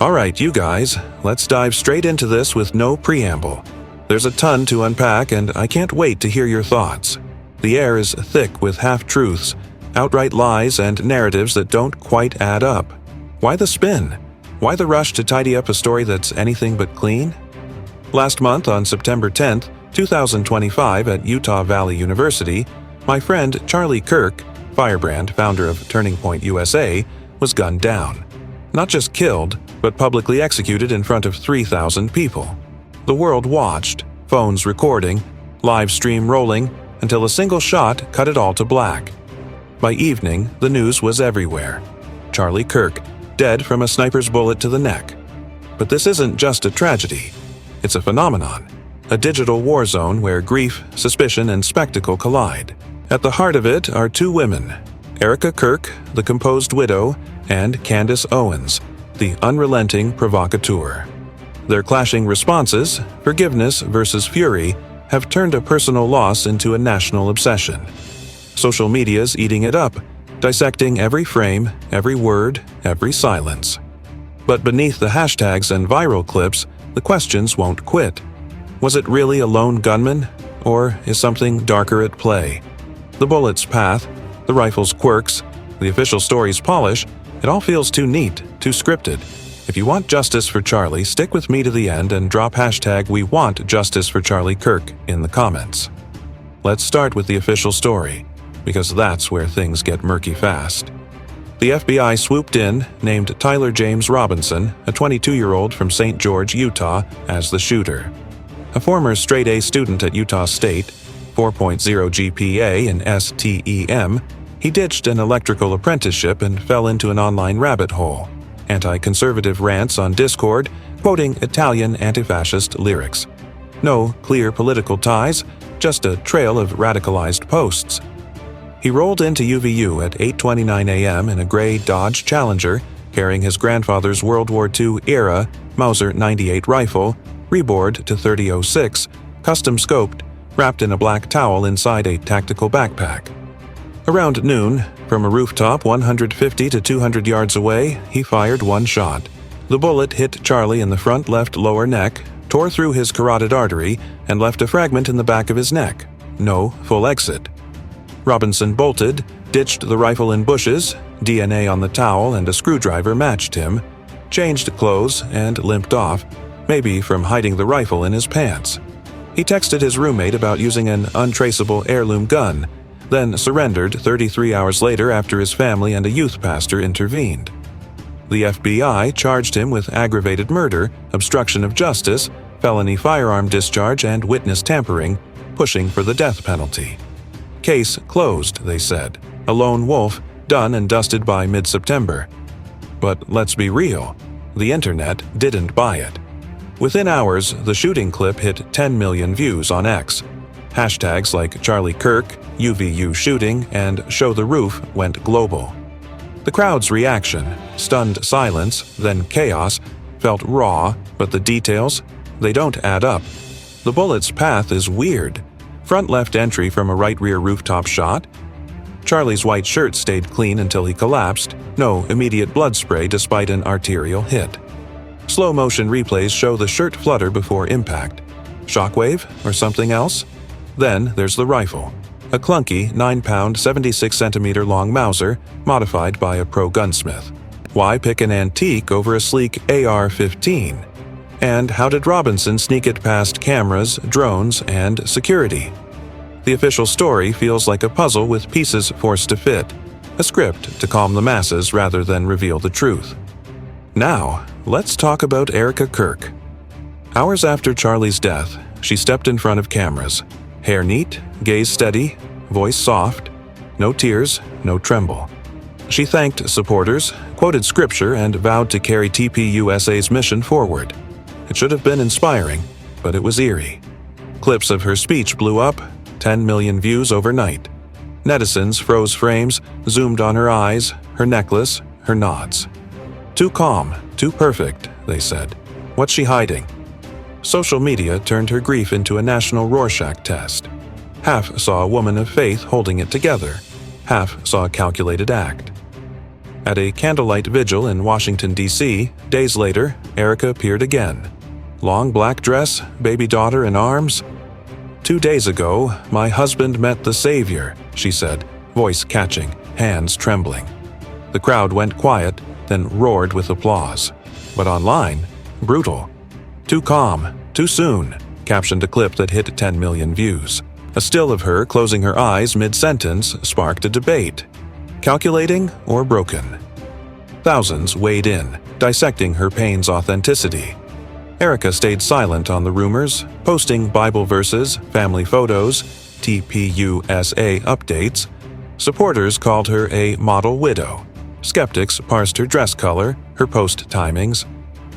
Alright, you guys, let's dive straight into this with no preamble. There's a ton to unpack, and I can't wait to hear your thoughts. The air is thick with half-truths, outright lies, and narratives that don't quite add up. Why the spin? Why the rush to tidy up a story that's anything but clean? Last month, on September 10th, 2025 at Utah Valley University, my friend Charlie Kirk, firebrand founder of Turning Point USA, was gunned down. Not just killed, but publicly executed in front of 3,000 people. The world watched, phones recording, live stream rolling, until a single shot cut it all to black. By evening, the news was everywhere. Charlie Kirk, dead from a sniper's bullet to the neck. But this isn't just a tragedy. It's a phenomenon. A digital war zone where grief, suspicion, and spectacle collide. At the heart of it are two women, Erika Kirk, the composed widow, and Candace Owens, the unrelenting provocateur. Their clashing responses, forgiveness versus fury, have turned a personal loss into a national obsession. Social media's eating it up, dissecting every frame, every word, every silence. But beneath the hashtags and viral clips, the questions won't quit. Was it really a lone gunman, or is something darker at play? The bullet's path, the rifle's quirks, the official story's polish, it all feels too neat, too scripted. If you want justice for Charlie, stick with me to the end and drop hashtag We Want Justice for Charlie Kirk in the comments. Let's start with the official story, because that's where things get murky fast. The FBI swooped in, named Tyler James Robinson, a 22-year-old from St. George, Utah, as the shooter. A former straight-A student at Utah State, 4.0 GPA in STEM, he ditched an electrical apprenticeship and fell into an online rabbit hole. Anti-conservative rants on Discord, quoting Italian anti-fascist lyrics. No clear political ties, just a trail of radicalized posts. He rolled into UVU at 8:29 a.m. in a gray Dodge Challenger, carrying his grandfather's World War II era Mauser 98 rifle, rebored to 30-06, custom scoped, wrapped in a black towel inside a tactical backpack. Around noon, from a rooftop 150 to 200 yards away, he fired one shot. The bullet hit Charlie in the front left lower neck, tore through his carotid artery, and left a fragment in the back of his neck. No full exit. Robinson bolted, ditched the rifle in bushes, DNA on the towel and a screwdriver matched him, changed clothes, and limped off, maybe from hiding the rifle in his pants. He texted his roommate about using an untraceable heirloom gun, then surrendered 33 hours later after his family and a youth pastor intervened. The FBI charged him with aggravated murder, obstruction of justice, felony firearm discharge, and witness tampering, pushing for the death penalty. Case closed, they said. A lone wolf, done and dusted by mid-September. But let's be real, the internet didn't buy it. Within hours, the shooting clip hit 10 million views on X. Hashtags like Charlie Kirk, UVU shooting, and Show the Roof went global. The crowd's reaction, stunned silence, then chaos, felt raw, but the details, they don't add up. The bullet's path is weird. Front left entry from a right rear rooftop shot. Charlie's white shirt stayed clean until he collapsed, no immediate blood spray despite an arterial hit. Slow motion replays show the shirt flutter before impact. Shockwave or something else? Then there's the rifle. A clunky 9-pound, 76-centimeter long Mauser, modified by a pro gunsmith. Why pick an antique over a sleek AR-15? And how did Robinson sneak it past cameras, drones, and security? The official story feels like a puzzle with pieces forced to fit, a script to calm the masses rather than reveal the truth. Now, let's talk about Erika Kirk. Hours after Charlie's death, she stepped in front of cameras. Hair neat, gaze steady, voice soft, no tears, no tremble. She thanked supporters, quoted scripture, and vowed to carry TPUSA's mission forward. It should have been inspiring, but it was eerie. Clips of her speech blew up, 10 million views overnight. Netizens froze frames, zoomed on her eyes, her necklace, her nods. Too calm, too perfect, they said. What's she hiding? Social media turned her grief into a national Rorschach test. Half saw a woman of faith holding it together. Half saw a calculated act. At a candlelight vigil in Washington, D.C., days later, Erika appeared again. Long black dress, baby daughter in arms. 2 days ago, my husband met the Savior, she said, voice catching, hands trembling. The crowd went quiet, then roared with applause. But online, brutal. Too calm, too soon, captioned a clip that hit 10 million views. A still of her closing her eyes mid-sentence sparked a debate. Calculating or broken? Thousands weighed in, dissecting her pain's authenticity. Erika stayed silent on the rumors, posting Bible verses, family photos, TPUSA updates. Supporters called her a model widow. Skeptics parsed her dress color, her post timings.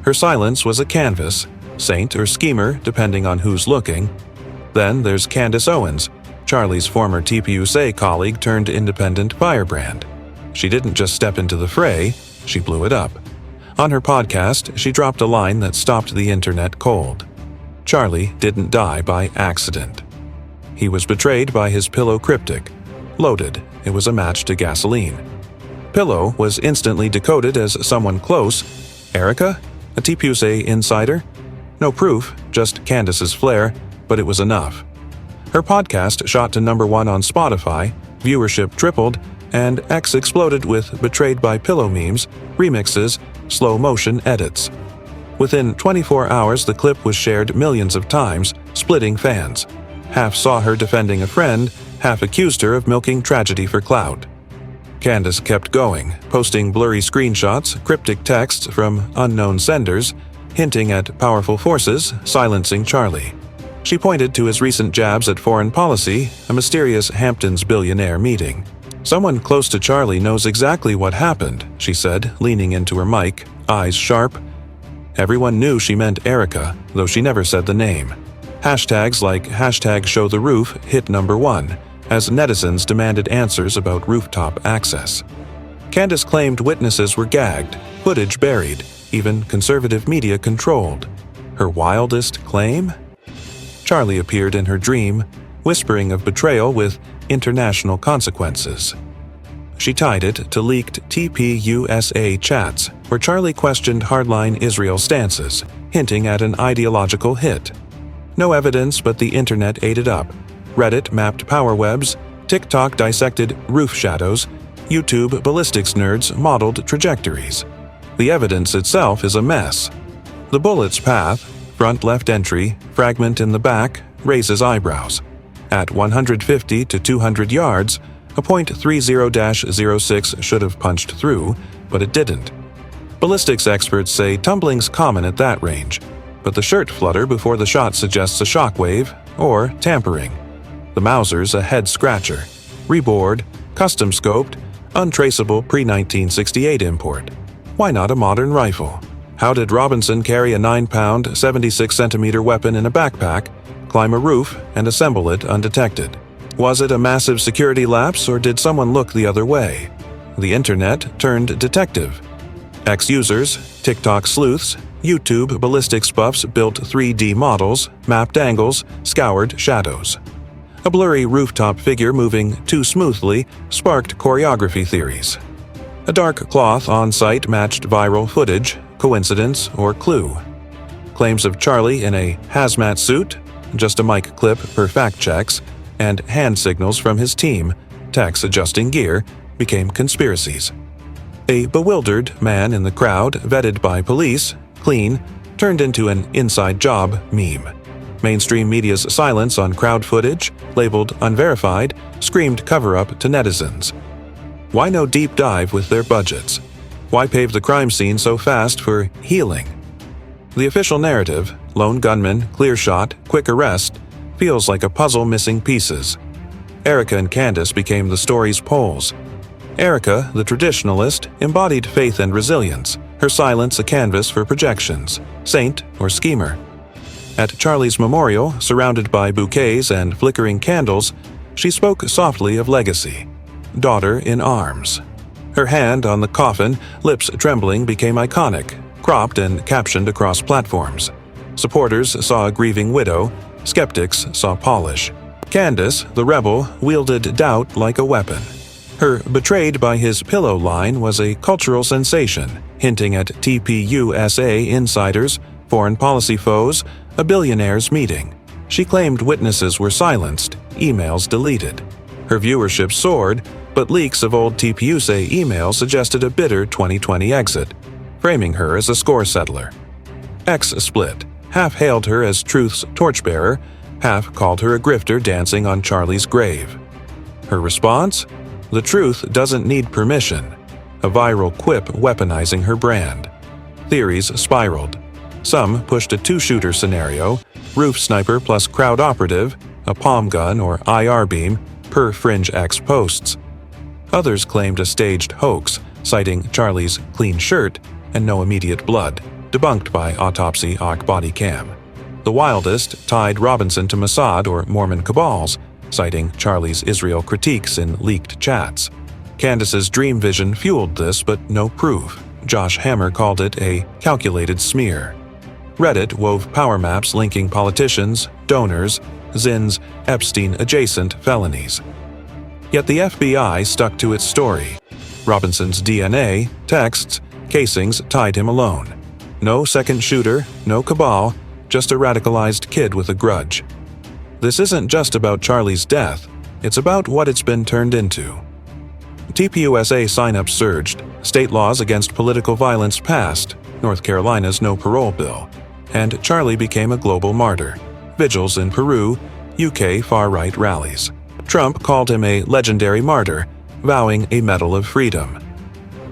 Her silence was a canvas, saint or schemer depending on who's looking. Then there's Candace Owens, Charlie's former TPUSA colleague turned independent firebrand. She didn't just step into the fray, she blew it up. On her podcast, she dropped a line that stopped the internet cold. Charlie didn't die by accident. He was betrayed by his pillow cryptic. Loaded, it was a match to gasoline. Pillow was instantly decoded as someone close. Erika? A TPUSA insider? No proof, just Candace's flair, but it was enough. Her podcast shot to #1 on Spotify, viewership tripled, and X exploded with betrayed by pillow memes, remixes, slow-motion edits. Within 24 hours, the clip was shared millions of times, splitting fans. Half saw her defending a friend, half accused her of milking tragedy for clout. Candace kept going, posting blurry screenshots, cryptic texts from unknown senders, hinting at powerful forces silencing Charlie. She pointed to his recent jabs at foreign policy, a mysterious Hamptons billionaire meeting. Someone close to Charlie knows exactly what happened, she said, leaning into her mic, eyes sharp. Everyone knew she meant Erika, though she never said the name. Hashtags like #ShowTheRoof hit #1, as netizens demanded answers about rooftop access. Candace claimed witnesses were gagged, footage buried, even conservative media controlled. Her wildest claim? Charlie appeared in her dream, whispering of betrayal with international consequences. She tied it to leaked TPUSA chats, where Charlie questioned hardline Israel stances, hinting at an ideological hit. No evidence, but the internet ate it up. Reddit mapped power webs, TikTok dissected roof shadows, YouTube ballistics nerds modeled trajectories. The evidence itself is a mess. The bullet's path, front left entry, fragment in the back, raises eyebrows. At 150 to 200 yards, a .30-06 should have punched through, but it didn't. Ballistics experts say tumbling's common at that range, but the shirt flutter before the shot suggests a shockwave or tampering. The Mauser's a head-scratcher, rebored, custom-scoped, untraceable pre-1968 import. Why not a modern rifle? How did Robinson carry a 9-pound, 76-centimeter weapon in a backpack, climb a roof, and assemble it undetected? Was it a massive security lapse, or did someone look the other way? The internet turned detective. Ex-users, TikTok sleuths, YouTube ballistics buffs built 3D models, mapped angles, scoured shadows. A blurry rooftop figure moving too smoothly sparked choreography theories. A dark cloth on site matched viral footage, coincidence or clue. Claims of Charlie in a hazmat suit, just a mic clip per fact checks, and hand signals from his team, techs adjusting gear, became conspiracies. A bewildered man in the crowd, vetted by police, clean, turned into an inside job meme. Mainstream media's silence on crowd footage, labeled unverified, screamed cover-up to netizens. Why no deep dive with their budgets? Why pave the crime scene so fast for healing? The official narrative, lone gunman, clear shot, quick arrest, feels like a puzzle missing pieces. Erika and Candace became the story's poles. Erika, the traditionalist, embodied faith and resilience, her silence a canvas for projections, saint or schemer. At Charlie's memorial, surrounded by bouquets and flickering candles, she spoke softly of legacy. Daughter in arms. Her hand on the coffin, lips trembling, became iconic, cropped and captioned across platforms. Supporters saw a grieving widow, skeptics saw polish. Candace, the rebel, wielded doubt like a weapon. Her "betrayed by his pillow" line was a cultural sensation, hinting at TPUSA insiders, foreign policy foes, a billionaire's meeting. She claimed witnesses were silenced, emails deleted. Her viewership soared, but leaks of old TPUSA emails suggested a bitter 2020 exit, framing her as a score settler. X split. Half hailed her as truth's torchbearer, half called her a grifter dancing on Charlie's grave. Her response? The truth doesn't need permission. A viral quip weaponizing her brand. Theories spiraled. Some pushed a two-shooter scenario, roof sniper plus crowd operative, a palm gun or IR beam, per Fringe X posts. Others claimed a staged hoax, citing Charlie's clean shirt and no immediate blood, debunked by autopsy body cam. The wildest tied Robinson to Mossad or Mormon cabals, citing Charlie's Israel critiques in leaked chats. Candace's dream vision fueled this, but no proof. Josh Hammer called it a calculated smear. Reddit wove power maps linking politicians, donors, Zinn's Epstein-adjacent felonies. Yet the FBI stuck to its story. Robinson's DNA, texts, casings tied him alone. No second shooter, no cabal, just a radicalized kid with a grudge. This isn't just about Charlie's death, it's about what it's been turned into. TPUSA signups surged, state laws against political violence passed, North Carolina's no parole bill, and Charlie became a global martyr. Vigils in Peru, UK far-right rallies. Trump called him a legendary martyr, vowing a Medal of Freedom.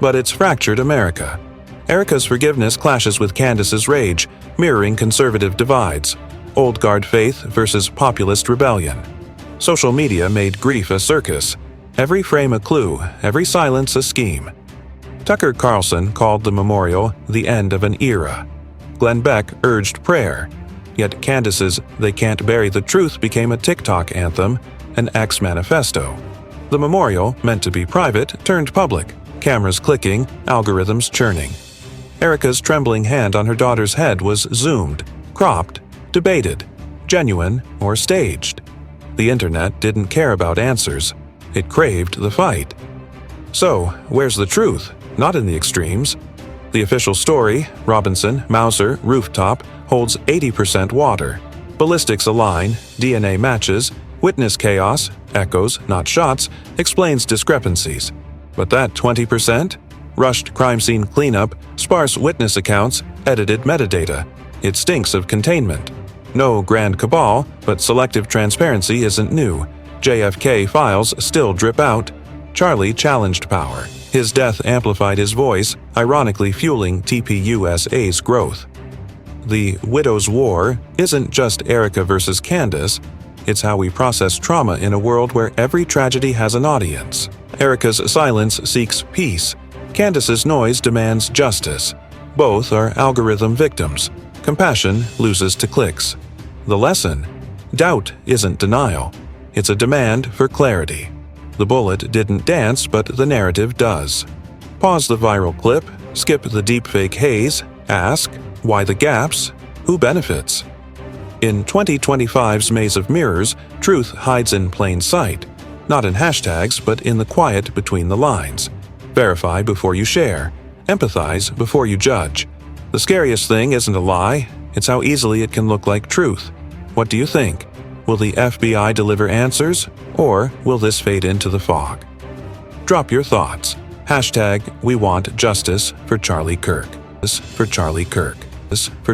But it's fractured America. Erika's forgiveness clashes with Candace's rage, mirroring conservative divides. Old guard faith versus populist rebellion. Social media made grief a circus. Every frame a clue, every silence a scheme. Tucker Carlson called the memorial the end of an era. Glenn Beck urged prayer. Yet Candace's "They Can't Bury the Truth" became a TikTok anthem, an X manifesto. The memorial, meant to be private, turned public. Cameras clicking, algorithms churning. Erika's trembling hand on her daughter's head was zoomed, cropped, debated, genuine or staged. The internet didn't care about answers. It craved the fight. So, where's the truth? Not in the extremes. The official story, Robinson, Mauser, rooftop, holds 80% water. Ballistics align, DNA matches, witness chaos, echoes, not shots, explains discrepancies. But that 20%? Rushed crime scene cleanup, sparse witness accounts, edited metadata. It stinks of containment. No grand cabal, but selective transparency isn't new. JFK files still drip out. Charlie challenged power. His death amplified his voice, ironically fueling TPUSA's growth. The Widow's War isn't just Erika versus Candace, it's how we process trauma in a world where every tragedy has an audience. Erika's silence seeks peace. Candace's noise demands justice. Both are algorithm victims. Compassion loses to clicks. The lesson? Doubt isn't denial. It's a demand for clarity. The bullet didn't dance, but the narrative does. Pause the viral clip, skip the deepfake haze, ask, why the gaps? Who benefits? In 2025's maze of mirrors, truth hides in plain sight. Not in hashtags, but in the quiet between the lines. Verify before you share. Empathize before you judge. The scariest thing isn't a lie, it's how easily it can look like truth. What do you think? Will the FBI deliver answers, or will this fade into the fog? Drop your thoughts. #WeWantJustice for Charlie Kirk. For Charlie Kirk. For